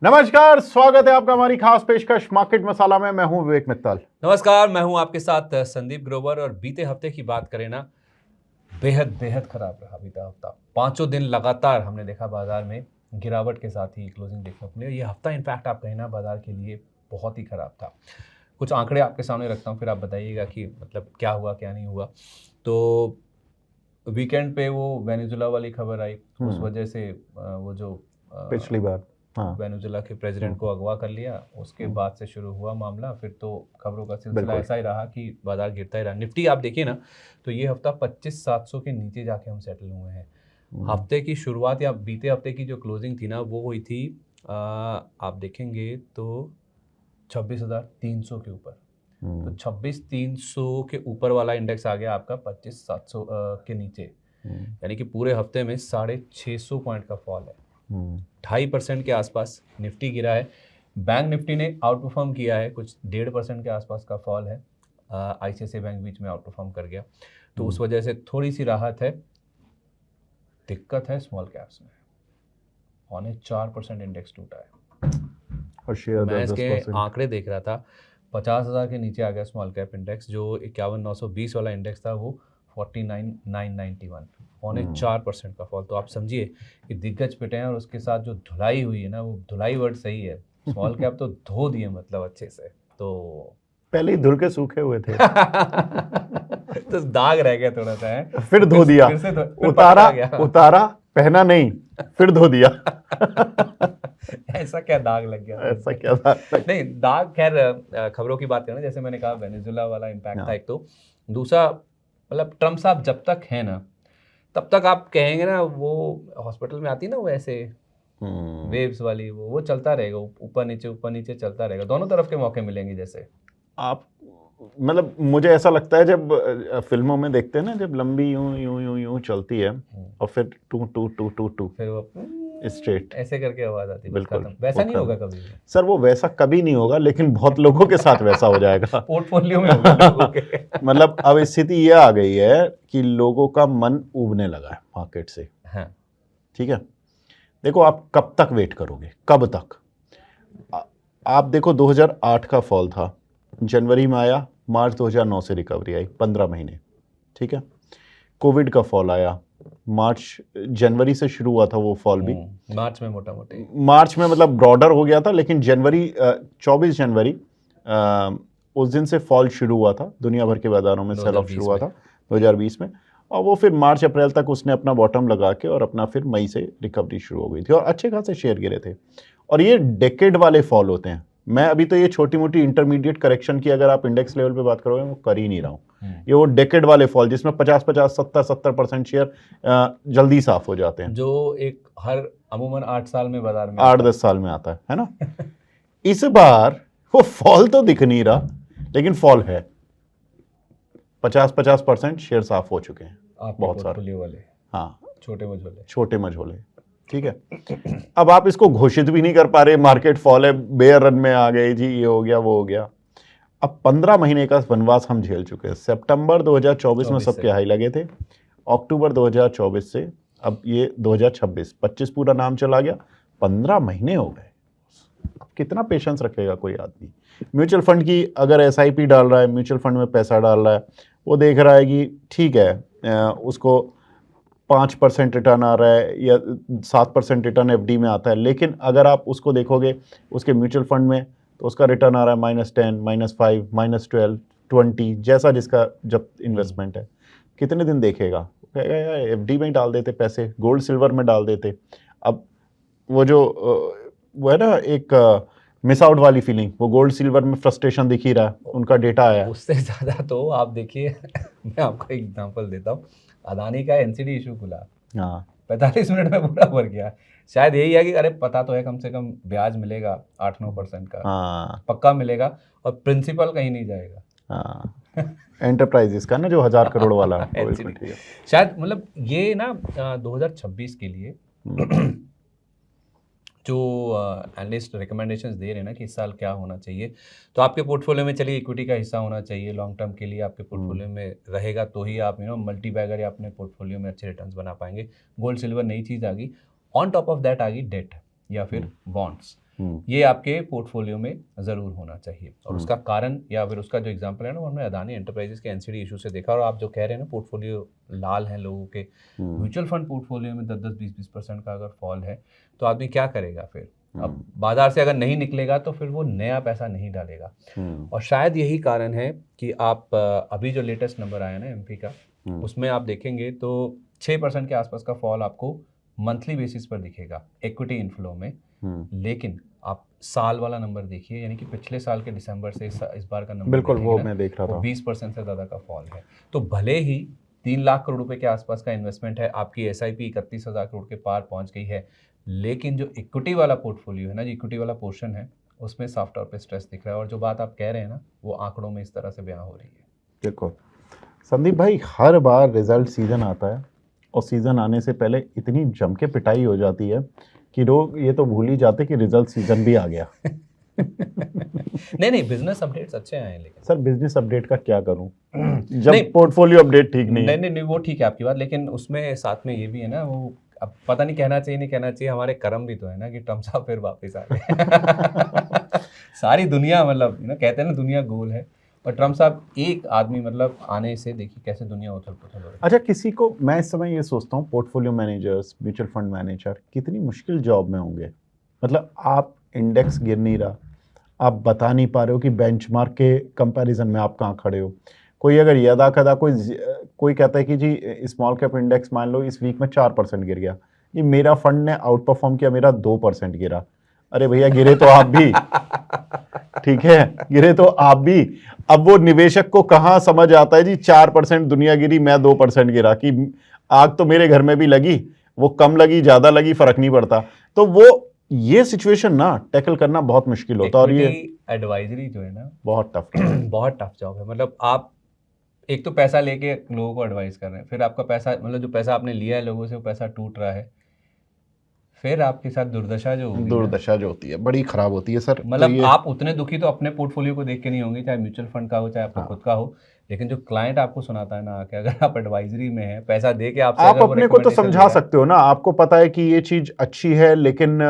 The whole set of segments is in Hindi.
नमस्कार, स्वागत है आपका हमारी खास पेशकश मार्केट मसाला में। मैं हूं विवेक मित्तल। नमस्कार, मैं हूं आपके साथ संदीप ग्रोवर। और बीते हफ्ते की बात करें ना, बेहद बेहद खराब रहा बीता हफ्ता। पांचों दिन लगातार हमने देखा बाजार में गिरावट के साथ ही क्लोजिंग देखने को मिली। ये हफ्ता इनफैक्ट आप कहें ना बाजार के लिए बहुत ही खराब था। कुछ आंकड़े आपके सामने रखता हूं, फिर आप बताइएगा कि मतलब क्या हुआ क्या नहीं हुआ। तो वीकेंड पे वो वेनेजुला वाली खबर आई, उस वजह से वो जो पिछली बार वेनेजुला के प्रेसिडेंट को अगवा कर लिया, उसके बाद से शुरू हुआ मामला। फिर तो खबरों का सिलसिला बिल्कुल। ऐसा ही रहा कि बाजार गिरता ही रहा। निफ्टी आप देखिए ना, तो ये हफ्ता 25,700 के नीचे जाके हम सेटल हुए हैं। हफ्ते की शुरुआत या बीते हफ्ते की जो क्लोजिंग थी ना, वो हुई थी आप देखेंगे तो 26,300 के ऊपर। तो 26,300 के ऊपर वाला इंडेक्स आ गया आपका 25,700 के नीचे। यानी कि पूरे हफ्ते में 650 पॉइंट का फॉल है। 2.5% के आसपास निफ्टी गिरा है। बैंक निफ्टी ने आउट परफॉर्म किया है, कुछ 1.5% के आसपास का फॉल है। आईसीआईसीआई बैंक बीच में आउट परफॉर्म कर गया, तो उस वजह से थोड़ी सी राहत है। दिक्कत है स्मॉल कैप्स में, 4% इंडेक्स टूटा है। और शेयर मैं इसके 10%। आंकड़े देख रहा था, 50,000 के नीचे आ गया स्मॉल कैप इंडेक्स। जो 51,920 वाला इंडेक्स था वो 49,991, 4% का फॉल। तो आप समझिए कि दिग्गज पिटे हैं। और उसके साथ जो धुलाई हुई है ना, वो धुलाई वर्ड सही है, स्मॉल कैप तो धो दिए मतलब अच्छे से। तो पहले ही धुल के सूखे हुए थे। तो दाग रह गया थोड़ा सा है, फिर धो दिया। फिर से फिर उतारा पकड़ा गया। उतारा, पहना नहीं, फिर धो दिया। ऐसा क्या दाग लग गया? ऐसा क्या था? नहीं, दाग खैर खबरों की बात करें, जैसे मैंने कहा वेनेजुला वाला इम्पैक्ट था हाँ। एक। तो दूसरा, मतलब ट्रम्प साहब जब तक है ना, तब तक आप कहेंगे ना, वो हॉस्पिटल में आती ना वो ऐसे वेव्स वाली, वो चलता रहेगा, ऊपर नीचे चलता रहेगा। दोनों तरफ के मौके मिलेंगे। जैसे आप मतलब मुझे ऐसा लगता है जब फिल्मों में देखते हैं ना, जब लंबी यूं यूं यूं यूं चलती है और फिर two two two two two फिर वो स्ट्रेट, ऐसे करके आवाज आती है, बस बिल्कुल। खत्म। वैसा नहीं होगा कभी भी। सर वो वैसा कभी नहीं होगा, लेकिन बहुत लोगों के साथ वैसा हो जाएगा। पोर्टफोलियो में होगा लोगों के। मतलब अब स्थिति ये आ गई है कि लोगों का मन उबने लगा है मार्केट से। हाँ, ठीक है, देखो आप कब तक वेट करोगे, कब तक? आप देखो 2008 का फॉल था, जनवरी में आया, मार्च 2009 से रिकवरी आई, 15 महीने। ठीक है, कोविड का फॉल आया, मार्च जनवरी से शुरू हुआ था वो फॉल भी। मार्च में मोटा मोटी, मार्च में मतलब ब्रॉडर हो गया था, लेकिन जनवरी 24 जनवरी उस दिन से फॉल शुरू हुआ था। दुनिया भर के बाजारों में सेल ऑफ शुरू हुआ था 2020 में। और वो फिर मार्च अप्रैल तक उसने अपना बॉटम लगा के और अपना फिर मई से रिकवरी शुरू हो गई थी और अच्छे खासे शेयर गिरे थे। और ये डेकेड वाले फॉल होते हैं। मैं अभी तो ये छोटी मोटी इंटरमीडिएट करेक्शन की अगर आप इंडेक्स लेवल पे बात करोगे, वो कर ही नहीं रहा हूँ। ये वो डेकेड वाले फॉल जिसमें 50-50, 70-70% शेयर जल्दी साफ हो जाते हैं, जो एक हर अमूमन 8 साल में बाजार में 8-10 साल में आता है ना। इस बार वो फॉल तो दिख नहीं रहा, लेकिन फॉल है। 50-50% शेयर साफ हो चुके हैं, बहुत सारे वाले। हाँ, छोटे मझोले। ठीक है, अब आप इसको घोषित भी नहीं कर पा रहे, मार्केट फॉल है, बेयर रन में आ गए जी, ये हो गया वो हो गया। अब 15 महीने का वनवास हम झेल चुके हैं। सितंबर 2024 में सबके हाई लगे थे, अक्टूबर 2024 से अब ये 2026, 25 पूरा नाम चला गया, 15 महीने हो गए। अब कितना पेशेंस रखेगा कोई आदमी? म्यूचुअल फंड की अगर एसआईपी डाल रहा है, म्यूचुअल फंड में पैसा डाल रहा है, वो देख रहा है कि ठीक है उसको 5% रिटर्न आ रहा है या 7% रिटर्न एफडी में आता है, लेकिन अगर आप उसको देखोगे उसके म्यूचुअल फंड में, तो उसका रिटर्न आ रहा है -10, -5, -12, 20, जैसा जिसका जब इन्वेस्टमेंट है। कितने दिन देखेगा? एफडी में डाल देते पैसे, गोल्ड सिल्वर में डाल देते। अब वो जो वो है ना एक मिस आउट वाली फीलिंग, वो गोल्ड सिल्वर में फ्रस्ट्रेशन दिख ही रहा है, उनका डेटा आया। उससे ज़्यादा तो आप देखिए, मैं आपको एक एग्जांपल देता हूँ। अदानी का एनसीडी इशू खुला, हाँ, 45 मिनट में पूरा भर गया। शायद यही है कि अरे पता तो है कम से कम ब्याज मिलेगा 8-9% का, हाँ, पक्का मिलेगा, और प्रिंसिपल कहीं नहीं जाएगा। हाँ। एंटरप्राइजेस का ना जो 1000 करोड़ वाला है, वो बिल्कुल ठीक है। शायद मतलब ये ना 2026 के लिए जो एनालिस्ट रिकमेंडेशंस दे रहे हैं ना कि इस साल क्या होना चाहिए, तो आपके पोर्टफोलियो में चलिए इक्विटी का हिस्सा होना चाहिए। लॉन्ग टर्म के लिए आपके पोर्टफोलियो में रहेगा, तो ही आप मल्टी बैगर या अपने पोर्टफोलियो में अच्छे रिटर्न्स बना पाएंगे। गोल्ड सिल्वर नई चीज़ आ गई, ऑन टॉप ऑफ दैट आ गई डेट या फिर बॉन्ड्स। ये आपके पोर्टफोलियो में ज़रूर होना चाहिए। और उसका कारण या फिर उसका जो एग्जांपल है ना, वो हमने अदानी एंटरप्राइजेस के एनसीडी इशू से देखा। और आप जो कह रहे हैं ना पोर्टफोलियो लाल हैं लोगों के, म्यूचुअल फंड पोर्टफोलियो में 10-20% का अगर फॉल है तो आदमी क्या करेगा फिर? अब बाजार से अगर नहीं निकलेगा तो फिर वो नया पैसा नहीं डालेगा। और शायद यही कारण है कि आप अभी जो लेटेस्ट नंबर आया ना एमपी का, उसमें आप देखेंगे तो 6% के आसपास का फॉल आपको मंथली बेसिस पर दिखेगा इक्विटी इनफ्लो में। लेकिन आप साल वाला नंबर देखिए, यानी कि पिछले साल के दिसंबर से इस बार का नंबर बिल्कुल वो ना, मैं देख रहा था, 20% से ज़्यादा का फॉल है। तो भले ही 3 लाख करोड़ रुपए के आसपास का इन्वेस्टमेंट है, आपकी एसआईपी 31,000 करोड़ के पार पहुंच गई है, लेकिन जो इक्विटी वाला पोर्टफोलियो है ना, जो इक्विटी वाला पोर्शन है, उसमें साफ तौर पे स्ट्रेस दिख रहा है। और जो बात आप कह रहे हैं ना, वो आंकड़ों में इस तरह से बयां हो रही है। देखो संदीप भाई, हर बार रिजल्ट सीजन आता है और सीजन आने से पहले इतनी जम के पिटाई हो जाती है कि लोग ये तो भूल ही जाते कि रिजल्ट सीजन भी आ गया। नहीं बिजनेस अपडेट्स अच्छे आए हैं। लेकिन सर बिजनेस अपडेट का क्या करूं जब पोर्टफोलियो अपडेट ठीक नहीं है। नहीं वो ठीक है आपकी बात, लेकिन उसमें साथ में ये भी है ना, वो अब पता नहीं कहना चाहिए नहीं कहना चाहिए, हमारे कर्म भी तो है ना कि ट्रम्प साहब फिर वापस आ गए। सारी दुनिया मतलब कहते हैं ना दुनिया गोल है, और ट्रम्प साहब एक आदमी मतलब आने से देखिए कैसे दुनिया उथल पुथल हो रही है। अच्छा, किसी को मैं इस समय ये सोचता हूँ, portfolio managers, mutual fund manager कितनी मुश्किल जॉब में होंगे। मतलब आप इंडेक्स गिर नहीं रहा, आप बता नहीं पा रहे हो कि बेंचमार्क के कंपैरिजन में आप कहाँ खड़े हो। कोई अगर ये अदा कदा कोई कहता है कि जी स्मॉल कैप इंडेक्स मान लो इस वीक में 4% गिर गया, ये मेरा फंड ने आउट परफॉर्म किया, मेरा 2% गिरा। अरे भैया गिरे तो आप भी, ठीक है, गिरे तो आप भी। अब वो निवेशक को कहाँ समझ आता है जी 4% दुनिया गिरी, मैं 2% गिरा, कि आग तो मेरे घर में भी लगी, वो कम लगी ज्यादा लगी फर्क नहीं पड़ता। तो वो ये सिचुएशन ना टैकल करना बहुत मुश्किल होता है। और ये एडवाइजरी जो है ना बहुत टफ बहुत टफ जॉब है। मतलब आप एक तो पैसा लेके लोगों को एडवाइस कर रहे हैं, फिर आपका पैसा मतलब जो पैसा आपने लिया है लोगों से वो पैसा टूट रहा है, फिर आपके साथ दुर्दशा जो होगी, दुर्दशा जो होती है बड़ी खराब होती है सर। मतलब तो आप उतने दुखी तो अपने पोर्टफोलियो को देख के नहीं होंगे, चाहे म्यूचुअल फंड का हो चाहे आपका खुद का हो, लेकिन जो क्लाइंट आपको सुनाता है ना आके, अगर आप एडवाइजरी में है पैसा दे के आपसे, आप अपने को तो समझा सकते हो ना, आपको पता है कि ये चीज अच्छी है, लेकिन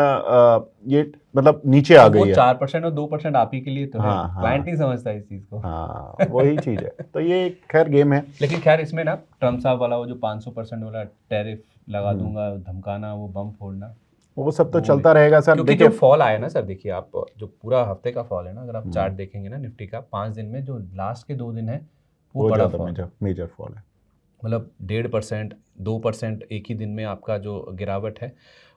ये मतलब नीचे आ गई है। 4% और 2% आप ही के लिए तो है, हाँ, क्लाइंट नहीं समझता इस चीज को। हाँ वही चीज है। तो ये खैर गेम है। लेकिन खैर इसमें ना ट्रम्प साहब वाला वो जो 500% वाला टैरिफ लगा दूंगा, धमकाना, वो बम फोड़ना, वो सब तो चलता रहेगा सर। क्योंकि जो फॉल आया ना सर, देखिए आप जो पूरा हफ्ते का फॉल है ना, अगर आप चार्ट देखेंगे ना निफ्टी का 5 दिन में, जो लास्ट के 2 दिन है वो बड़ा मेजर फॉल है। मतलब 1.5%, 2% एक ही दिन में आपका जो गिरावट है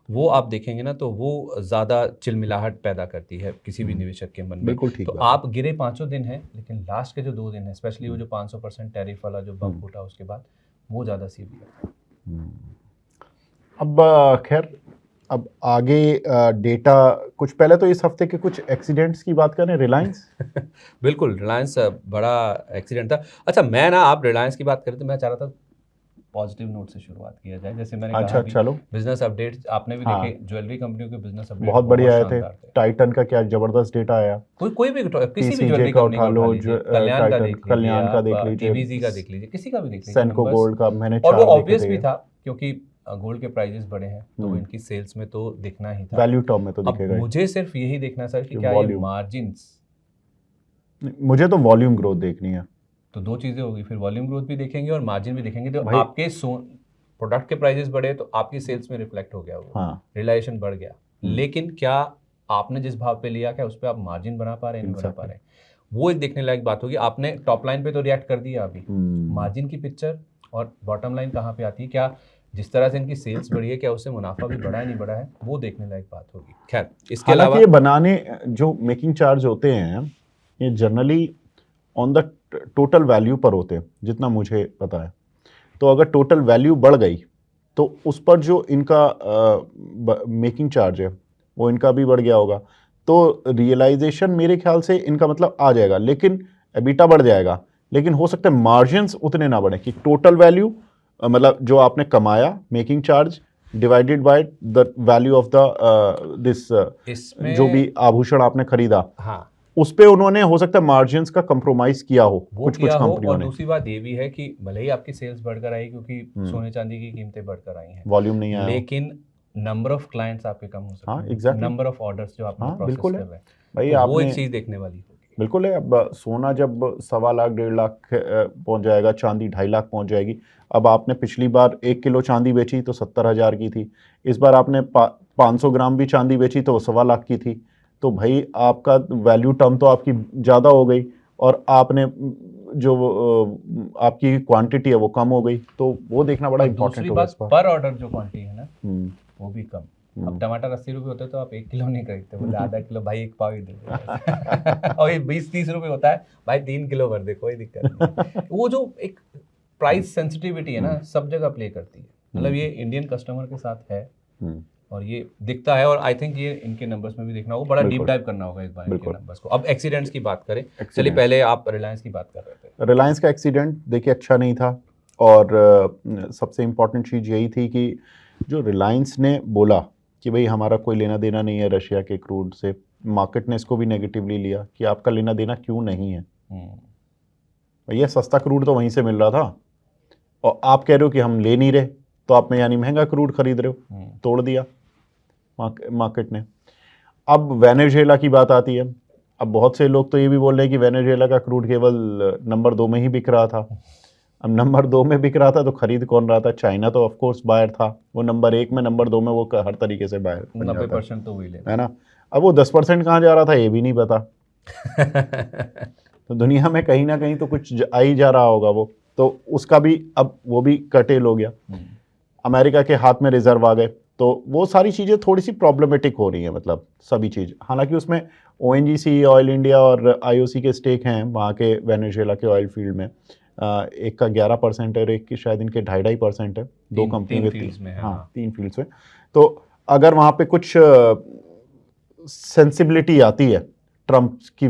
वो आप देखेंगे ना, तो वो ज़्यादा चिलमिलाहट पैदा करती है किसी भी निवेशक के मन में। बिल्कुल ठीक तो आप गिरे 5 दिन है, लेकिन लास्ट के जो 2 दिन है, स्पेशली वो जो 500% टैरिफ वाला जो बम फूटा उसके बाद, वो ज़्यादा सीवियर है। अब खैर अब आगे डेटा कुछ पहले तो इस हफ्ते के कुछ एक्सीडेंट्स की बात करें। रिलायंस बिल्कुल, रिलायंस बड़ा एक्सीडेंट था। अच्छा मैं ना, आप रिलायंस की बात करें तो मैं चाह रहा था पॉजिटिव नोट से शुरुआत किया जाए। जैसे मैंने कहा चलो बिजनेस अपडेट्स आपने भी देखे, ज्वेलरी कंपनियों के बिजनेस अपडेट बहुत बढ़िया आए थे। टाइटन का क्या जबरदस्त डेटा आया। कोई भी किसी भी ज्वेलरी कंपनी का उठा लीजिए, कल्याण का देख लीजिए, टीवीजी का देख लीजिए, किसी का भी देख लीजिए, सेनको गोल्ड का मैंने और वो ऑब्वियस भी था क्योंकि गोल्ड के प्राइजेस बढ़े हैं तो इनकी सेल्स में तो दिखना ही था, वैल्यू टर्म में तो दिखेगा। मुझे सिर्फ यही देखना सर कि क्या ये मार्जिन्स, मुझे तो वॉल्यूम ग्रोथ देखनी है। तो दो चीजें होगी, फिर वॉल्यूम ग्रोथ भी देखेंगे और मार्जिन भी देखेंगे। तो आपके प्रोडक्ट के प्राइजेस बढ़े तो आपकी सेल्स में रिफ्लेक्ट हो गया, वो रियलाइजेशन बढ़ गया, लेकिन क्या आपने जिस भाव पे लिया क्या उस पर आप मार्जिन बना पा रहे हैं, नहीं बना पा रहे हैं, वो एक देखने लायक बात होगी। आपने टॉप लाइन पे तो रिएक्ट कर दिया, अभी मार्जिन की पिक्चर और बॉटम लाइन कहाँ पे आती है, क्या जिस तरह से इनकी सेल्स बढ़ी है क्या उससे मुनाफा भी बढ़ा है नहीं बढ़ा है, वो देखने लायक बात होगी। खैर इसके अलावा ये बनाने जो मेकिंग चार्ज होते हैं ये generally on the total value पर होते हैं जितना मुझे पता है। तो अगर टोटल वैल्यू बढ़ गई तो उस पर जो इनका मेकिंग चार्ज है वो इनका भी बढ़ गया होगा, तो रियलाइजेशन मेरे ख्याल से इनका मतलब आ जाएगा, लेकिन एबिटा बढ़ जाएगा, लेकिन हो सकता है मार्जिन्स उतने ना बढ़े कि टोटल वैल्यू मतलब जो आपने कमाया making charge divided by the value of the this जो भी आभूषण आपने खरीदा, हाँ उस पे उन्होंने हो सकता है मार्जिन्स का कंप्रोमाइज किया हो कुछ कंपनियों और ने। दूसरी बात ये भी है कि भले ही आपकी सेल्स बढ़कर आई क्योंकि सोने चांदी की कीमतें बढ़कर आई हैं, वॉल्यूम नहीं आया, लेकिन नंबर ऑफ क्लाइंट्स आपके कम हो सकते हाँ, हैं, exactly. नंबर ऑफ ऑर्डर्स जो आप हाँ, प्रोसेस बिल्कुल कर है रहे हैं, भाई। तो वो आपने एक चीज देखने वाली होगी। बिल्कुल है। अब सोना जब 1.25 लाख 1.5 लाख पहुंच जाएगा, चांदी 2.5 लाख पहुंच जाएगी। अब आपने पिछली बार 1 किलो चांदी बेची तो 70,000 की थी, इस बार आपने 500 ग्राम भी चांदी बेची तो 1.25 लाख की थी। तो भाई आपका वैल्यू टर्म तो आपकी ज़्यादा हो गई, और आपने जो आपकी क्वांटिटी है वो कम हो गई, तो वो देखना बड़ा और इंपॉर्टेंट दूसरी होगा बात, इस बार। पर ऑर्डर जो क्वांटिटी है ना, हम्म, वो भी कम। हम्म। अब टमाटर 80 रुपये होते तो आप 1 किलो नहीं खरीदते, बोले आधा किलो भाई, 1 पाव ही दे दो। और ये 20-30 रुपये होता है भाई, 3 किलो भर दे, कोई दिक्कत नहीं। वो जो एक प्राइस सेंसिटिविटी है ना, सब जगह प्ले करती है। मतलब ये इंडियन कस्टमर के साथ है, हम्म, और ये दिखता है। और आई थिंक ये इनके नंबर्स में भी देखना होगा, बड़ा डीप बिल्कुल, डाइव करना होगा इस बार इनके बिल्कुल। नंबर्स को। अब एक्सीडेंट्स की बात करें, चलिए एक्सीडेंट, पहले आप रिलायंस की बात कर रहे थे। रिलायंस का एक्सीडेंट देखिए अच्छा नहीं था, और सबसे इम्पॉर्टेंट चीज़ यही थी कि जो रिलायंस ने बोला कि भाई हमारा कोई लेना देना नहीं है रशिया के क्रूड से, मार्केट ने इसको भी नेगेटिवली लिया कि आपका लेना देना क्यों नहीं है। भैया सस्ता क्रूड तो वहीं से मिल रहा था, और आप कह रहे हो कि हम ले नहीं रहे, तो आप में यानी महंगा क्रूड खरीद रहे हो। तोड़ दिया मार्केट ने। अब वेनेजुएला की बात आती है। अब बहुत से लोग तो ये भी बोल रहे हैं कि वेनेजुएला का क्रूड केवल नंबर 2 में ही बिक रहा था। अब नंबर 2 में बिक रहा था तो खरीद कौन रहा था? चाइना तो ऑफ कोर्स बायर था, वो नंबर 1 में, नंबर 2 में वो हर तरीके से बायर बन जाता 90% तो वही लेना है ना। अब वो 10% कहाँ जा रहा था ये भी नहीं पता। तो दुनिया में कहीं ना कहीं तो कुछ आ ही जा रहा होगा वो, तो उसका भी अब वो भी कर्टेल हो गया। अमेरिका के हाथ में रिजर्व आ गए, तो वो सारी चीज़ें थोड़ी सी प्रॉब्लमेटिक हो रही हैं, मतलब सभी चीज़। हालांकि उसमें ओएनजीसी, ऑयल इंडिया और आईओसी के स्टेक हैं वहाँ के वेनेजुएला के ऑयल फील्ड में। एक का 11% है और एक की शायद इनके 2.5% है। दो कंपनी में फील्ड्स में है। हाँ, 3 फील्ड्स में। तो अगर वहाँ पे कुछ सेंसिबिलिटी आती है ट्रम्प की,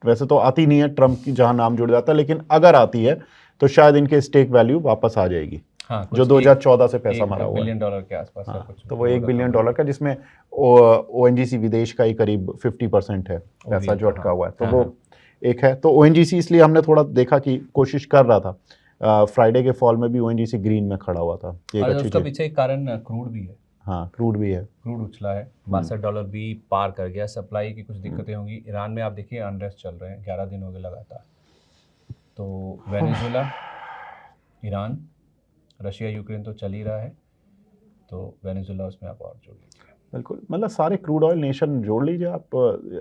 वैसे तो आती नहीं है ट्रम्प की जहाँ नाम जुड़ जाता है, लेकिन अगर आती है तो शायद इनके स्टेक वैल्यू वापस आ जाएगी। हाँ, जो 2014 से पैसा मरा हुआ है। $1 बिलियन के आसपास है कुछ। तो वो $1 बिलियन का, जिसमें ओएनजीसी विदेश का ही करीब 50% है पैसा जो अटका हुआ है, तो वो एक है। तो ओएनजीसी इसलिए हमने थोड़ा देखा कि कोशिश कर रहा था। फ्राइडे के फॉल में भी ओएनजीसी ग्रीन में खड़ा हुआ था। उसका पीछे एक कारण क्रूड भी है। हाँ, क्रूड भी है। क्रूड उछला है, $62 भी पार कर गया। सप्लाई की कुछ दिक्कतें होंगी। ईरान में आप देखिए अनरेस्ट चल रहे हैं, 11 दिन हो गए लगातार। तो वेनेजुएला, ईरान, रशिया, यूक्रेन तो चल ही रहा है, तो वेनेजुएला उसमें आप और जोड़ लीजिए। बिल्कुल, मतलब सारे क्रूड ऑयल नेशन जोड़ लीजिए आप।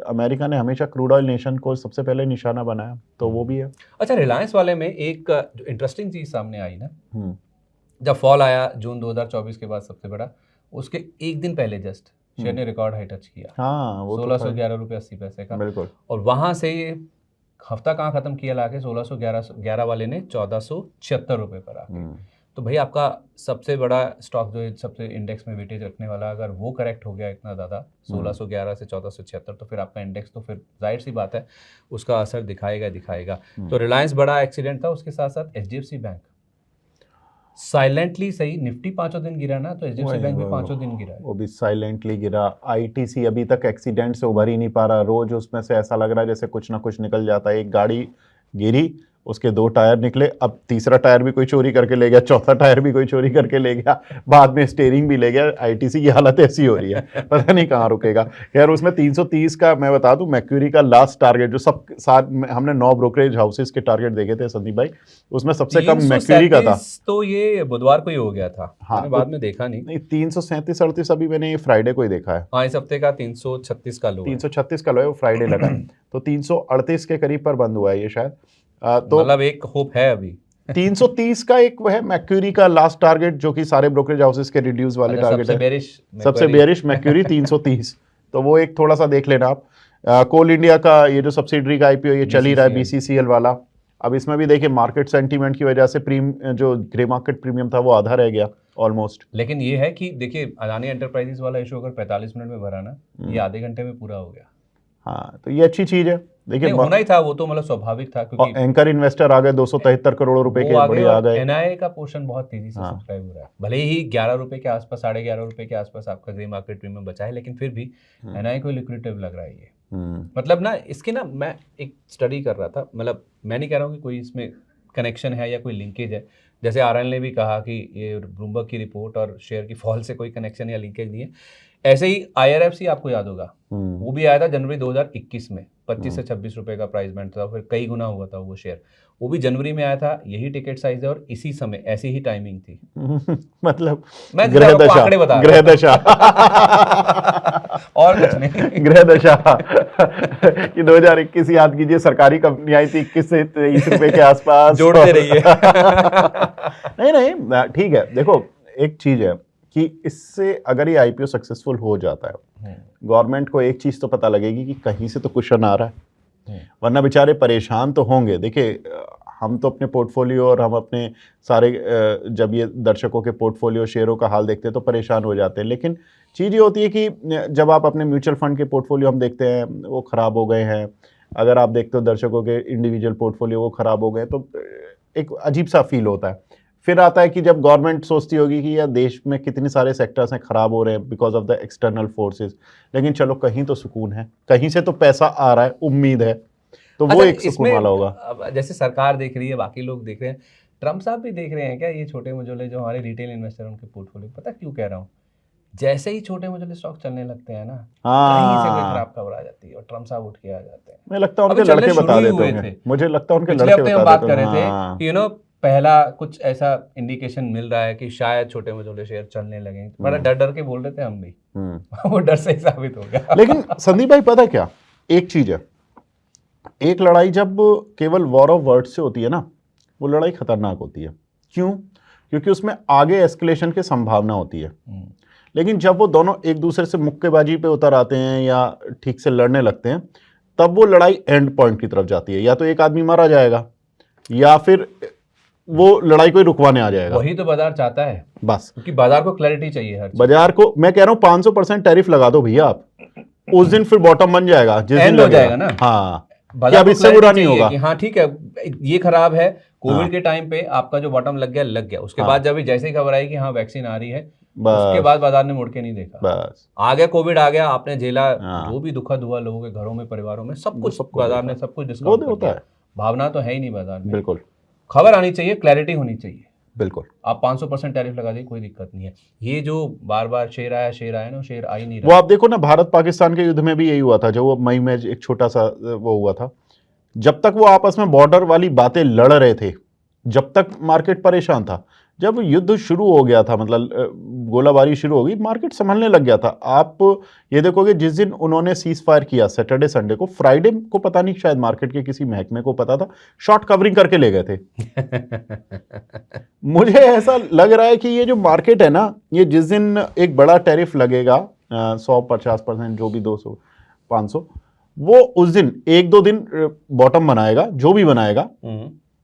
अमेरिका ने हमेशा क्रूड ऑयल नेशन को सबसे पहले निशाना बनाया, तो वो भी है। अच्छा, रिलायंस वाले में एक जो इंटरेस्टिंग चीज़ सामने आई ना, जब फॉल आया जून 2024 के बाद सबसे बड़ा, उसके एक दिन पहले जस्ट शेयर ने रिकॉर्ड हाई टच किया। हाँ, वो 1611.80 का। बिल्कुल। और वहाँ से ये हफ्ता कहाँ खत्म किया लाके 1611 वाले ने 1476 रुपये पर आके। तो भाई आपका सबसे बड़ा स्टॉक जो है, सबसे इंडेक्स में वेटेज रखने वाला, अगर वो करेक्ट हो गया इतना ज़्यादा 1611 से 1476, तो फिर आपका इंडेक्स तो फिर जाहिर सी बात है उसका असर दिखाएगा। तो रिलायंस बड़ा एक्सीडेंट था। उसके साथ साथ एचडीएफसी बैंक साइलेंटली सही, निफ्टी 5 दिन गिरा ना, तो एचडीएफसी बैंक भी 5 दिन गिरा है। वो भी साइलेंटली गिरा। आईटीसी अभी तक एक्सीडेंट से उभर ही नहीं पा रहा। रोज उसमें से ऐसा लग रहा है जैसे कुछ ना कुछ निकल जाता है। एक गाड़ी गिरी, उसके 2 टायर निकले, अब तीसरा टायर भी कोई चोरी करके ले गया, चौथा टायर भी कोई चोरी करके ले गया, बाद में स्टीयरिंग भी ले गया। आईटीसी की हालत ऐसी हो रही है, पता नहीं कहाँ रुकेगा। खैर, उसमें 330 का मैं बता दूं, मैक्यूरी का लास्ट टारगेट जो सब साथ हमने 9 ब्रोकरेज हाउसेस के टारगेट देखे थे संदीप भाई, उसमें सबसे कम मैक्यूरी का था। तो ये बुधवार को ही हो गया था। हाँ, मैंने बाद में देखा नहीं। 337-38 अभी मैंने ये फ्राइडे को ही देखा है। हाँ, इस हफ्ते का 336 का लो है। 336 का लो है, वो फ्राइडे लगा है। तो 338 के करीब पर बंद हुआ है ये शायद। तो मतलब एक होप है अभी। 330 का एक वो है मैक्यूरी का लास्ट टारगेट, जो कि सारे ब्रोकरेज हाउसेस के रिड्यूस वाले टारगेट है। सबसे बेरिश मैक्यूरी 330। तो वो एक थोड़ा सा देख लेना आप। कोल इंडिया का ये जो सब्सिडरी का आईपीओ ये चल ही रहा है, बीसीसीएल वाला। अब इसमें भी देखिए मार्केट सेंटीमेंट की वजह से जो ग्रे मार्केट प्रीमियम था वो आधा रह गया ऑलमोस्ट। लेकिन ये है कि देखिए अदानी एंटरप्राइजेस वाला इशू अगर 45 मिनट में भरा ना, ये आधे घंटे में पूरा हो गया। हाँ, तो ये अच्छी चीज है। देखिए होना ही था, वो तो मतलब स्वाभाविक था, क्योंकि एंकर इन्वेस्टर आ गए 273 करोड़ रुपए के बड़े आ गए। एनआईए का पोर्शन बहुत तेजी से सब्सक्राइब हो रहा है। भले ही 11 रुपए के आसपास, 11.5 के आसपास आपका ग्रे मार्केट प्रीमियम बचा है, लेकिन फिर भी एनआईए को लिक्विडेटिव लग रहा है ये। मतलब ना, इसके ना मैं एक स्टडी कर रहा था, मतलब मैं नहीं कह रहा हूँ कि कोई इसमें कनेक्शन है या कोई लिंकेज है। जैसे आरएन ने भी कहा कि ये ब्लूमबर्ग की रिपोर्ट और शेयर की फॉल से कोई कनेक्शन या लिंकेज नहीं है। ऐसे ही IRFC आपको याद होगा, वो भी आया था जनवरी 2021 में, 25 से 26 रुपए का प्राइस बैंड था, फिर कई गुना हुआ था वो शेयर। वो भी जनवरी में आया था, यही टिकट साइज है और इसी समय ऐसी ही टाइमिंग थी। मतलब मैं ग्रह आपको दशा, आंकड़े बता ग्रह रहा दशा और कुछ नहीं। ग्रह दशा कि 2021 याद कीजिए, सरकारी कंपनी आई थी 21 से 23 रुपए के आसपास। जोड़ते रहिए। नहीं नहीं, ठीक है। देखो, एक चीज है कि इससे अगर ये IPO सक्सेसफुल हो जाता है, गवर्नमेंट को एक चीज तो पता लगेगी कि कहीं से तो कुशन आ रहा है, वरना बेचारे परेशान तो होंगे। देखिए, हम तो अपने पोर्टफोलियो और हम अपने सारे जब ये दर्शकों के पोर्टफोलियो शेयरों का हाल देखते हैं तो परेशान हो जाते हैं, लेकिन चीज़ ये होती है कि जब आप अपने म्यूचुअल फंड के पोर्टफोलियो हम देखते हैं वो ख़राब हो गए हैं, अगर आप देखते हो दर्शकों के इंडिविजुअल पोर्टफोलियो वो ख़राब हो गए, तो एक अजीब सा फील होता है। फिर आता है कि जब गवर्नमेंट सोचती होगी कि यार देश में कितने सारे सेक्टर्स हैं ख़राब हो रहे हैं because of the external forces, लेकिन चलो कहीं तो सुकून है, कहीं से तो पैसा आ रहा है, उम्मीद है, तो वो एक सुकून वाला होगा। अब जैसे सरकार देख रही है, बाकी लोग देख रहे हैं, ट्रम्प साहब भी देख रहे हैं क्या ये छोटे मझोले जो हमारे रिटेल इन्वेस्टर उनके पोर्टफोलियो? पता क्यों कह रहा हूँ, जैसे ही छोटे मझोले स्टॉक चलने लगते हैं ना, कहीं से कोई खराब खबर आ जाती है और ट्रम्प साहब उठ के आ जाते हैं। मुझे लगता है उनके लड़के बता देते होंगे, मुझे लगता है उनके पिछले लड़के हफ्ते हम बता बात देते कर रहे थे होंगे। कि पहला कुछ ऐसा इंडिकेशन मिल रहा है कि शायद छोटे मझोले शेयर चलने लगे, बड़ा डर डर के बोल रहे थे हम भी। वो डर सही साबित हो गया। लेकिन संदीप भाई पता क्या, एक चीज है, एक लड़ाई जब केवल वॉर ऑफ वर्ड्स से होती है ना, वो लड़ाई खतरनाक होती है। क्यों? क्योंकि उसमें आगे एस्केलेशन की संभावना होती है। लेकिन जब वो दोनों एक दूसरे से मुक्केबाजी पे उतर आते हैं या ठीक से लड़ने लगते हैं, तब वो लड़ाई एंड पॉइंट की तरफ जाती है, या तो एक आदमी मारा जाएगा या फिर वो लड़ाई को रुकवाने आ जाएगा। वही तो बाजार चाहता है बस, क्योंकि बाजार को क्लैरिटी चाहिए हर चीज। बाजार को मैं कह रहा हूं 500% टैरिफ लगा दो भैया आप, उस दिन फिर बॉटम बन जाएगा, जिस दिन हो जाएगा ना। हाँ, बाजार अब इससे बुरा नहीं होगा कि हाँ ठीक है ये खराब है, कोविड के टाइम पे आपका जो बॉटम लग गया, उसके बाद जब जैसे ही खबर आई कि हाँ वैक्सीन आ रही है, उसके बाद बाजार ने मुड़ के नहीं देखा। बस आ गया कोविड, आ गया, आपने झेला, जो भी दुखद हुआ लोगों के घरों में, परिवारों में, सब कुछ बाजार ने सब कुछ डिस्काउंट कर दिया। भावना तो है ही नहीं बाजार में। बिल्कुल, खबर आनी चाहिए, क्लैरिटी होनी चाहिए। बिल्कुल, आप 500% टैरिफ लगा दीजिए, कोई दिक्कत नहीं है। ये जो बार बार शेयर आया ना, शेयर आ ही नहीं रहा। वो आप देखो ना, भारत पाकिस्तान के युद्ध में भी यही हुआ था, जो वो मई में एक छोटा सा वो हुआ था, जब तक वो आपस में बॉर्डर वाली बातें लड़ रहे थे, जब तक मार्केट परेशान था। जब युद्ध शुरू हो गया था, मतलब गोलाबारी शुरू हो गई, मार्केट संभलने लग गया था। आप ये देखोगे जिस दिन उन्होंने सीज फायर किया, सैटरडे संडे को, फ्राइडे को पता नहीं, शायद मार्केट के किसी महकमे को पता था, शॉर्ट कवरिंग करके ले गए थे। मुझे ऐसा लग रहा है कि ये जो मार्केट है ना, ये जिस दिन एक बड़ा टैरिफ लगेगा 100-50%, जो भी 200 500, वो उस दिन 1-2 दिन बॉटम बनाएगा, जो भी बनाएगा,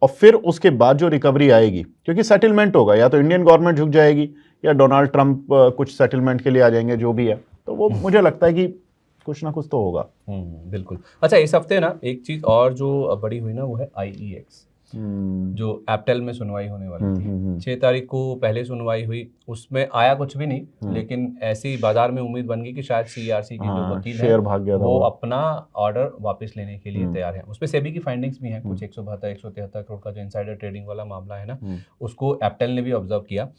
और फिर उसके बाद जो रिकवरी आएगी, क्योंकि सेटलमेंट होगा, या तो इंडियन गवर्नमेंट झुक जाएगी या डोनाल्ड ट्रंप कुछ सेटलमेंट के लिए आ जाएंगे, जो भी है, तो वो मुझे लगता है कि कुछ ना कुछ तो होगा। बिल्कुल। अच्छा, इस हफ्ते ना एक चीज और जो बड़ी हुई ना, वो है IEX, जो एप्टेल में सुनवाई होने वाली थी। 6 तारीख को पहले सुनवाई हुई, उसमें आया कुछ भी नहीं, लेकिन ऐसी बाजार में उम्मीद बन गई कि शायद CERC की जो वकील है वो अपना ऑर्डर वापस लेने के लिए तैयार है। उसमें सेबी की फाइंडिंग्स भी हैं, कुछ 172-173 करोड़ का जो इनसाइडर ट्रेडिंग वाला मामला है ना, उसको एप्टेल ने भी ऑब्जर्व किया।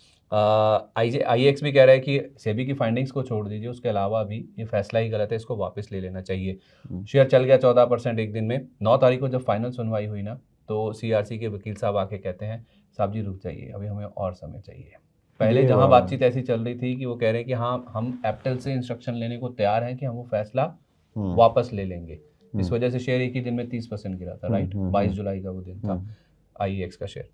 IEX भी कह रहा है कि सेबी की फाइंडिंग्स को छोड़ दीजिए, उसके अलावा भी ये फैसला ही गलत है, इसको वापस ले लेना चाहिए। शेयर चल गया 14% एक दिन में। 9 तारीख को जब फाइनल सुनवाई हुई ना, तो CERC के वकील साहब आके कहते हैं, साहब जी रुक जाइए, अभी हमें और समय चाहिए। पहले जहां बातचीत ऐसी चल रही थी कि वो कह रहे हैं कि हाँ हम एप्टेल से इंस्ट्रक्शन लेने को तैयार हैं कि हम वो फैसला वापस ले लेंगे। इस वजह से शेयर एक ही दिन में 30% गिरा था, राइट, 22 जुलाई का वो दिन था IEX का शेयर।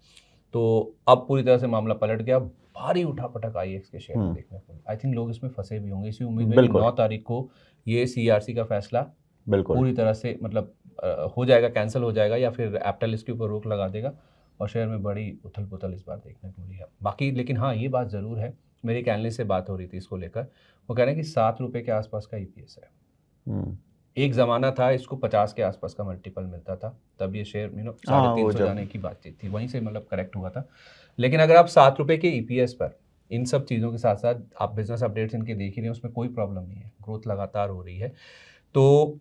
तो अब पूरी तरह से मामला पलट गया, भारी उठापटक IEX के शेयर में देखने को। आई थिंक लोग इसमें फंसे भी होंगे, इसी उम्मीद में 9 तारीख को ये CERC का फैसला पूरी तरह से मतलब हो जाएगा, कैंसिल हो जाएगा, या फिर एप्टेल इसके ऊपर रोक लगा देगा, और शेयर में बड़ी उथल पुथल इस बार देखने को मिली है। बाकी लेकिन हाँ ये बात ज़रूर है, मेरी एक एनालिस्ट से बात हो रही थी इसको लेकर, वो कह रहे हैं कि 7 रुपये के आसपास का EPS है। एक ज़माना था इसको 50 के आसपास का मल्टीपल मिलता था, तब ये शेयर 350 जाने की बातचीत थी, वहीं से मतलब करेक्ट हुआ था। लेकिन अगर आप 7 रुपये के EPS पर इन सब चीज़ों के साथ साथ आप बिजनेस अपडेट्स इनके देख ही रहे हैं, उसमें कोई प्रॉब्लम नहीं है, ग्रोथ लगातार हो रही है, तो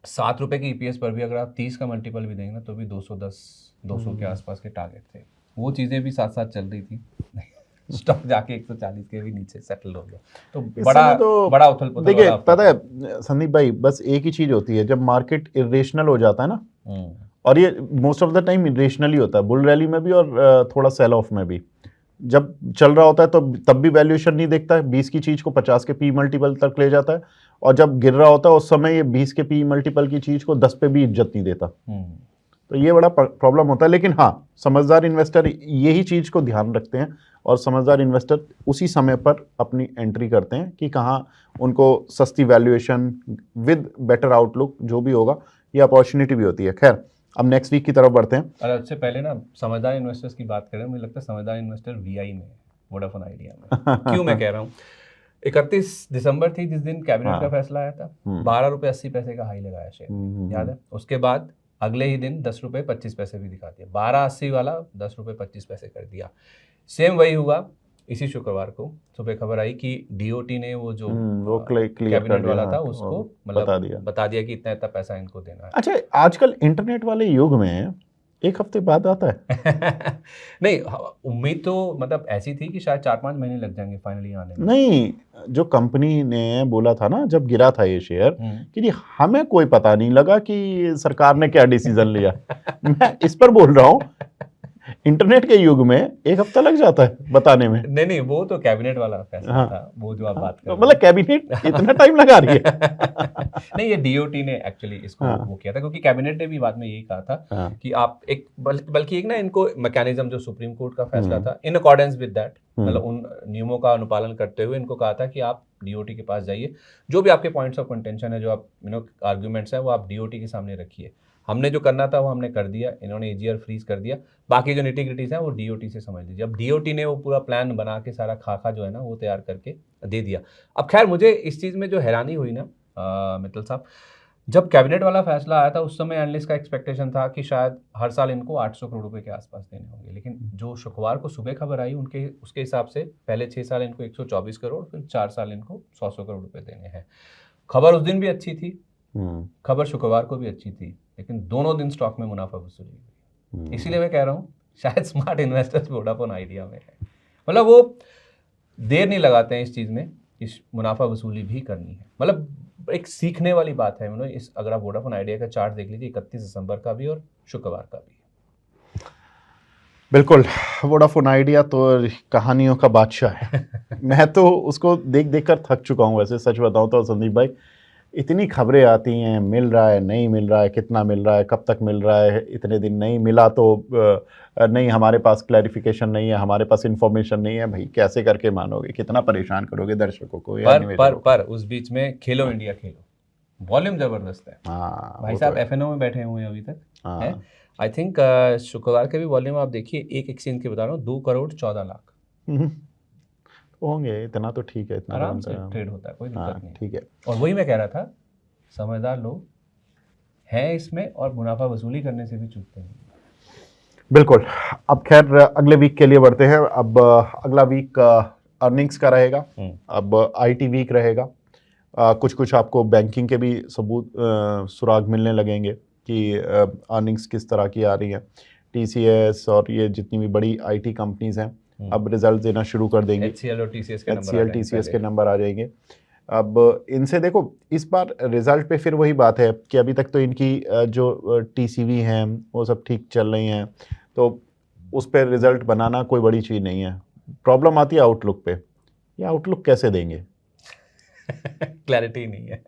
7 रुपये के EPS पर भी अगर आप 30 का मल्टीपल भी देंगे ना, तो भी 210-200 के आसपास के टारगेट थे। वो चीज़ें भी साथ साथ चल रही थी स्टॉक जाके 140 के भी नीचे सेटल हो गया, तो इस बड़ा समय तो बड़ा उथल पुथल देखिए वाला हफ्ता पता है संदीप भाई, बस एक ही चीज होती है, जब मार्केट इरेशनल हो जाता है ना, हम्म, और ये most of the time irrational ही होता है, बुल रैली में भी और थोड़ा सेल ऑफ में भी। जब चल रहा होता है तो तब भी वैल्यूएशन नहीं देखता है, 20 की चीज को 50 के पी मल्टीपल तक ले जाता है, और जब गिर रहा होता है उस समय ये 20 के पी मल्टीपल की चीज को 10 पे भी इज्जत नहीं देता। तो ये बड़ा प्रॉब्लम होता है। लेकिन हाँ, समझदार इन्वेस्टर यही चीज को ध्यान रखते हैं, और समझदार इन्वेस्टर उसी समय पर अपनी एंट्री करते हैं कि कहाँ उनको सस्ती वैल्यूएशन विद बेटर आउटलुक जो भी होगा, ये अपॉर्चुनिटी भी होती है। खैर, अब नेक्स्ट वीक की तरफ बढ़ते हैं। और उससे पहले ना समझदार इन्वेस्टर्स की बात करें, मुझे लगता है समझदार इन्वेस्टर वीआई में, वोडाफोन आइडिया में। क्यों मैं कह रहा हूँ, 31 दिसंबर थी जिस दिन कैबिनेट का फैसला आया था, 12 रुपये 80 पैसे का हाई लगाया शेयर, याद है? उसके बाद अगले ही दिन 10 रुपये 25 पैसे भी दिखा दिया, 12.80 वाला 10 रुपये 25 पैसे कर दिया। सेम वही हुआ इसी शुक्रवार को, सुबह खबर आई कि डीओटी ने वो जो कैबिनेट वाला था उसको मतलब बता दिया कि इतना इतना पैसा इनको देना है। अच्छा, आजकल इंटरनेट वाले युग में एक हफ्ते बाद आता है नहीं, उम्मीद तो मतलब ऐसी थी कि शायद 4-5 महीने लग जाएंगे फाइनली आने में। नहीं, जो कंपनी ने बोला था ना जब गिरा था ये शेयर, कि जी हमें कोई पता नहीं लगा कि सरकार ने क्या डिसीजन लिया मैं इस पर बोल रहा हूँ, इंटरनेट के युग में एक हफ्ता लग जाता है बताने में। नहीं, वो तो कैबिनेट वाला फैसला हाँ, था, वो जो आप बात कर रहे मतलब कैबिनेट इतना टाइम लगा रही है नहीं, ये डीओटी ने एक्चुअली इसको वो किया था, क्योंकि कैबिनेट ने भी बाद में यही कहा था कि आप एक बल्कि एक ना इनको मैकेनिज्म जो सुप्रीम कोर्ट का फैसला था, इन अकॉर्डेंस विद दैट, मतलब उन नियमों का अनुपालन करते हुए इनको कहा था कि आप डीओटी के पास जाइए, जो भी आपके पॉइंट्स ऑफ कंटेंशन है, जो आप आर्ग्यूमेंट्स है, वो आप डीओटी के सामने रखिए। हमने जो करना था वो हमने कर दिया, इन्होंने एजीआर फ्रीज कर दिया, बाकी जो निटी-ग्रिटीज हैं वो डीओटी से समझ लीजिए। अब डीओटी ने वो पूरा प्लान बना के सारा खाका जो है ना वो तैयार करके दे दिया। अब खैर मुझे इस चीज़ में जो हैरानी हुई ना मित्तल साहब, जब कैबिनेट वाला फैसला आया था उस समय एनालिस्ट का एक्सपेक्टेशन था कि शायद हर साल इनको 800 करोड़ रुपए के आसपास देने होंगे, लेकिन जो शुक्रवार को सुबह खबर आई उनके उसके हिसाब से पहले 6 साल इनको 124 करोड़, फिर 4 साल इनको 100 करोड़ रुपए देने हैं। खबर उस दिन भी अच्छी थी, खबर शुक्रवार को भी अच्छी थी, लेकिन दोनों दिन स्टॉक में मुनाफा वसूली हुई। इसीलिए मैं कह रहा हूँ शायद स्मार्ट इन्वेस्टर्स वोडाफोन आइडिया में है, मतलब वो देर नहीं लगाते हैं इस चीज़ में, इस मुनाफा वसूली भी करनी है। मतलब एक सीखने वाली बात है, इस अगर आप वोडाफोन आइडिया का चार्ट देख लीजिए 31 दिसंबर का भी और शुक्रवार का भी। बिल्कुल, वोडाफोन आइडिया तो कहानियों का बादशाह है मैं तो उसको देख देख कर थक चुका हूँ वैसे, सच बताऊँ तो संदीप भाई। इतनी खबरें आती हैं, मिल रहा है, नहीं मिल रहा है, कितना मिल रहा है, कब तक मिल रहा है, इतने दिन नहीं मिला तो नहीं, हमारे पास क्लैरिफिकेशन नहीं है, हमारे पास इंफॉर्मेशन नहीं है। भाई कैसे करके मानोगे, कितना परेशान करोगे दर्शकों को या पर उस बीच में खेलो इंडिया खेलो, वॉल्यूम जबरदस्त है। हाँ, भाई साहब एफएनओ में बैठे हुए हैं अभी तक, है आई थिंक शुक्रवार के भी वॉल्यूम आप देखिए, एक एक्सचेंज के बता रहा हूँ 2 करोड़ 14 लाख होंगे, इतना तो ठीक है, इतना आराम से ट्रेड होता है, कोई दिक्कत नहीं, ठीक है। और वही मैं कह रहा था, समझदार लोग हैं इसमें और मुनाफा वसूली करने से भी चूकते नहीं। बिल्कुल। अब खैर अगले वीक के लिए बढ़ते हैं। अब अगला वीक अर्निंग्स का रहेगा, अब आईटी वीक रहेगा, कुछ कुछ आपको बैंकिंग के भी सबूत सुराग मिलने लगेंगे कि अर्निंग्स किस तरह की आ रही हैं। टीसीएस और ये जितनी भी बड़ी आईटी कंपनीज हैं अब रिजल्ट देना शुरू कर देंगे। HCL और TCS के नंबर आ जाएंगे। अब इनसे देखो इस बार रिजल्ट पे फिर वही बात है कि अभी तक तो इनकी जो टीसीवी हैं वो सब ठीक चल रही हैं, तो उस पर रिजल्ट बनाना कोई बड़ी चीज़ नहीं है। प्रॉब्लम आती है आउटलुक पे, ये आउटलुक कैसे देंगे क्लैरिटी नहीं है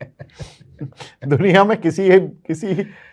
दुनिया में किसी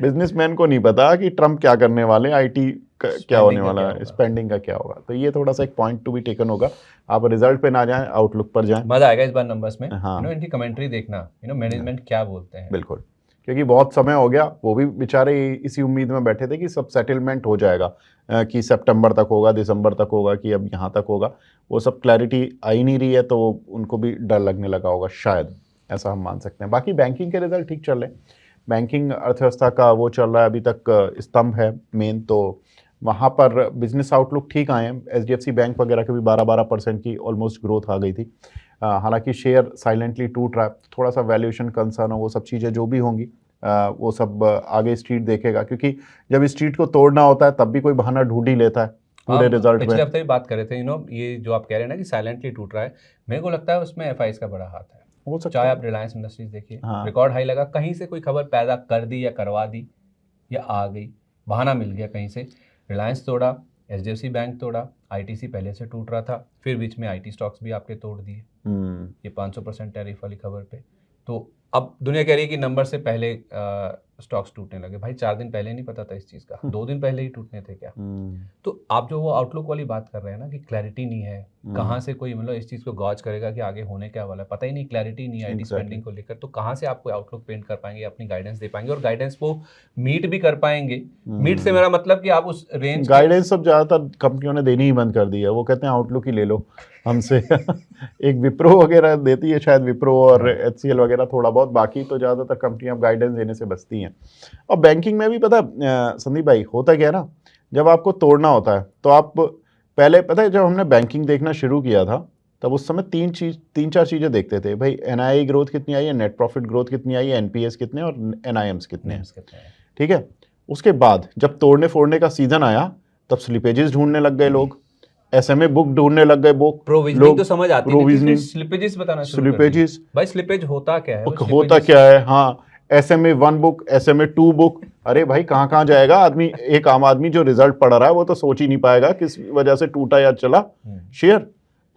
बिजनेसमैन को नहीं पता कि ट्रम्प क्या करने वाले, आईटी क्या होने वाला है, स्पेंडिंग का क्या होगा। तो ये थोड़ा सा एक पॉइंट टू बी टेकन होगा। आप रिजल्ट पे ना जाएं, आउटलुक पर जाएं। मजा आएगा इस बार नंबर्स में, हाँ, इनकी कमेंट्री देखना, मैनेजमेंट क्या बोलते हैं। बिल्कुल, क्योंकि बहुत समय हो गया, वो भी बेचारे इसी उम्मीद में बैठे थे कि सब सेटलमेंट हो जाएगा, कि सितंबर तक होगा, दिसंबर तक होगा, कि अब यहाँ तक होगा। वो सब क्लैरिटी आई नहीं रही है, तो उनको भी डर लगने लगा होगा, शायद ऐसा हम मान सकते हैं। बाकी बैंकिंग के रिजल्ट ठीक चल रहे हैं, बैंकिंग अर्थव्यवस्था का वो चल रहा है, अभी तक स्तंभ है मेन, तो वहाँ पर बिजनेस आउटलुक ठीक आए हैं। एचडीएफसी बैंक वगैरह के भी 12% की ऑलमोस्ट ग्रोथ आ गई थी। हालांकि शेयर साइलेंटली टूट रहा है, थोड़ा सा वैल्यूएशन कंसर्न हो, वो सब चीज़ें जो भी होंगी वो सब आगे स्ट्रीट देखेगा, क्योंकि जब स्ट्रीट को तोड़ना होता है तब भी कोई बहाना ढूंढ ही लेता है। पूरे हम रिजल्ट पिछले में। हफ्ते भी बात कर रहे थे, ये जो आप कह रहे हैं ना कि साइलेंटली टूट रहा है, मेरे को लगता है उसमें एफआईज का बड़ा हाथ है। हो सकता चाहे है। आप रिलायंस इंडस्ट्रीज देखिए, हाँ। रिकॉर्ड हाई लगा, कहीं से कोई खबर पैदा कर दी या करवा दी या आ गई, बहाना मिल गया कहीं से, रिलायंस तोड़ा, एचडीएफसी बैंक तोड़ा, आईटीसी पहले से टूट रहा था, फिर बीच में आईटी स्टॉक्स भी आपके तोड़ दिए ये 500% टैरिफ वाली खबर पे। तो अब दुनिया कह रही है कि नंबर से पहले स्टॉक्स टूटने लगे। भाई 4 दिन पहले नहीं पता था इस चीज़ का, 2 दिन पहले ही टूटने थे क्या? तो आप जो वो आउटलुक वाली बात कर रहे हैं ना कि क्लैरिटी नहीं है, कहाँ से कोई मतलब इस चीज़ को गॉज करेगा कि आगे होने क्या वाला है, पता ही नहीं, क्लैरिटी नहीं है आईटी स्पेंडिंग को लेकर, तो कहाँ से आपको आउटलुक पेंट कर पाएंगे, अपनी गाइडेंस दे पाएंगे और गाइडेंस वो मीट भी कर पाएंगे। मीट से मेरा मतलब कि आप उस रेंज गाइडेंस सब ज्यादातर कंपनियों ने देनी ही बंद कर दी है, वो कहते हैं आउटलुक ही ले लो हमसे। एक विप्रो वगैरह देती है शायद, विप्रो और एचसीएल वगैरह थोड़ा बहुत, बाकी तो ज्यादातर कंपनियां अब गाइडेंस देने से बचती हैं। और बैंकिंग में भी पता है संदीप भाई, होता क्या है ना, जब आपको तोड़ना होता है तो आप पहले, पता है जब हमने बैंकिंग देखना शुरू किया था तब उस समय तीन चार चीज़ें देखते थे भाई, एनआई ग्रोथ कितनी आई है, नेट प्रॉफिट ग्रोथ कितनी आई है, एनपीएस कितने और एनआईएम्स कितने हैं, ठीक है। उसके बाद जब तोड़ने फोड़ने का सीजन आया तब स्लिपेजेस ढूंढने लग गए लोग, एसएमए बुक ढूंढने लग गए बुक, प्रोविजनिंग तो समझ आती है, प्रोविजनिंग, स्लिपेजेस बताना शुरू कर दिए। स्लिपेजेस भाई स्लिपेज होता क्या है, वो होता slippages- क्या है, हाँ, एसएमए 1 बुक, एसएमए 2 बुक, अरे भाई कहाँ कहाँ जाएगा आदमी, एक आम आदमी जो रिजल्ट पढ़ रहा है वो तो सोच ही नहीं पाएगा किस वजह से टूटा या चला शेयर।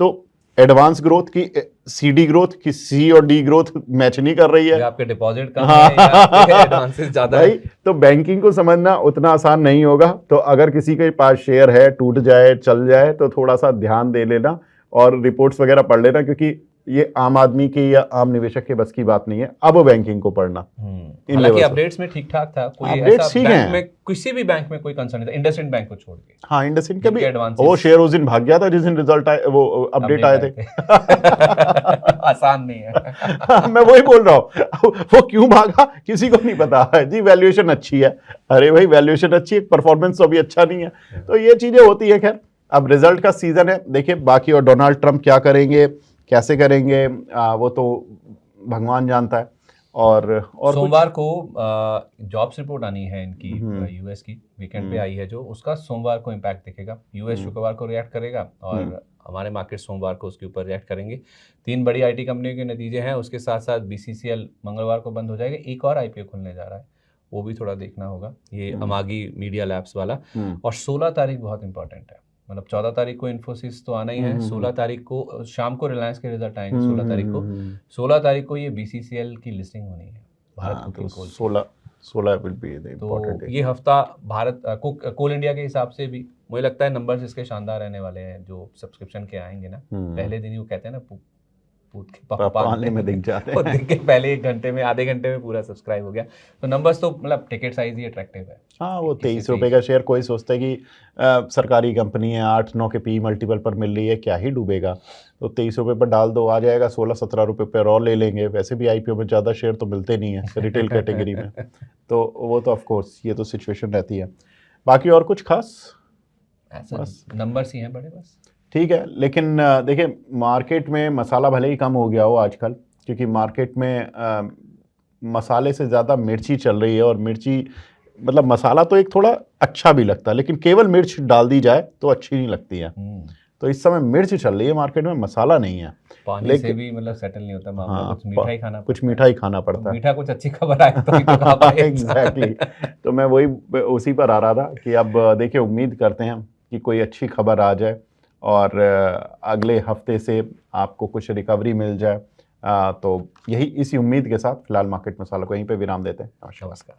तो एडवांस ग्रोथ की सीडी ग्रोथ की सी और डी ग्रोथ मैच नहीं कर रही है, या आपके डिपॉजिट कम है या आपके एडवांसेस ज्यादा भाई है। तो बैंकिंग को समझना उतना आसान नहीं होगा। तो अगर किसी के पास शेयर है, टूट जाए चल जाए तो थोड़ा सा ध्यान दे लेना और रिपोर्ट्स वगैरह पढ़ लेना, क्योंकि ये आम आदमी की या आम निवेशक के बस की बात नहीं है अब बैंकिंग को पढ़ना। इन हालांकि लेवल से अपडेट्स में ठीक ठाक था, कोई अपडेट्स ऐसा ठीक बैंक हैं। में, किसी भी बैंक में कोई कंसर्न नहीं था, इंडसइंड बैंक को छोड़ के। हाँ, इंडसइंड के भी जिनके advances- वो शेयर उस दिन भाग गया था जिस दिन रिजल्ट आए, वो अपडेट आए थे। आसान नहीं है। मैं वही बोल रहा हूँ, वो क्यों भागा किसी को नहीं पता है जी, वैल्यूएशन अच्छी है, अरे भाई वैल्यूएशन अच्छी है, परफॉर्मेंस तो अभी अच्छा नहीं है। तो ये चीजें होती है। खैर अब रिजल्ट का सीजन है, देखिए बाकी और डोनाल्ड ट्रंप क्या करेंगे, कैसे करेंगे, वो तो भगवान जानता है। और सोमवार को जॉब्स रिपोर्ट आनी है इनकी, यूएस की, वीकेंड पे आई है जो, उसका सोमवार को इम्पैक्ट दिखेगा। यूएस शुक्रवार को रिएक्ट करेगा और हमारे मार्केट सोमवार को उसके ऊपर रिएक्ट करेंगे। 3 बड़ी आईटी कंपनियों के नतीजे हैं, उसके साथ साथ बीसीसीएल मंगलवार को बंद हो जाएगा, एक और आईपीओ खुलने जा रहा है, वो भी थोड़ा देखना होगा, ये अमागी मीडिया लैब्स वाला। और 16 तारीख बहुत इंपॉर्टेंट है, मतलब 14 तारीख को इन्फोसिस तो आना ही है, 16 तारीख को शाम को रिलायंस के रिजल्ट आएंगे, 16 तारीख को, 16 तारीख को ये बीसीसीएल की लिस्टिंग होनी है, Bharat coking coal. 16 will be the तो इंपॉर्टेंट डे। ये हफ्ता भारत कोल इंडिया के हिसाब से भी मुझे लगता है नंबर्स इसके शानदार रहने वाले हैं, जो सब्सक्रिप्शन के आएंगे ना, पहले दिन ही वो कहते हैं ना, पूत के पालने में दिख जाते हैं। और दिख के पहले 1 घंटे में, आधे घंटे में पूरा सब्सक्राइब हो गया। तो नंबर्स तो मतलब टिकट साइज ही अट्रैक्टिव है। हाँ, वो 23 रुपए का शेयर, कोई सोचता है कि सरकारी कंपनी है, 8-9 के पी मल्टीपल पर मिल रही है, क्या ही डूबेगा, तो 23 रुपए पर डाल दो, आ जाएगा 16-17 रुपए पर और ले लेंगे। वैसे भी आईपीओ में ज़्यादा शेयर तो मिलते नहीं है रिटेल कैटेगरी में, तो वो तो ऑफकोर्स ये तो सिचुएशन रहती है। बाकी और कुछ खास ऐसा नंबर्स ही हैं बड़े बस, ठीक है। लेकिन देखिए मार्केट में मसाला भले ही कम हो गया हो आजकल, क्योंकि मार्केट में मसाले से ज़्यादा मिर्ची चल रही है, और मिर्ची मतलब मसाला तो एक थोड़ा अच्छा भी लगता है, लेकिन केवल मिर्च डाल दी जाए तो अच्छी नहीं लगती है। तो इस समय मिर्च चल रही है मार्केट में, मसाला नहीं है। पानी से भी मतलब सेटल नहीं होता मामला, हाँ, कुछ मीठा ही खाना, कुछ मीठा ही खाना पड़ता है, मीठा कुछ अच्छी खबर आए तो ही तो खा पाए। एग्जैक्टली। तो मैं वही उसी पर आ रहा था कि अब देखिए उम्मीद करते हैं कि कोई अच्छी खबर आ जाए और अगले हफ्ते से आपको कुछ रिकवरी मिल जाए। तो यही इसी उम्मीद के साथ फिलहाल मार्केट मसाला को यहीं पे विराम देते हैं। नमस्कार।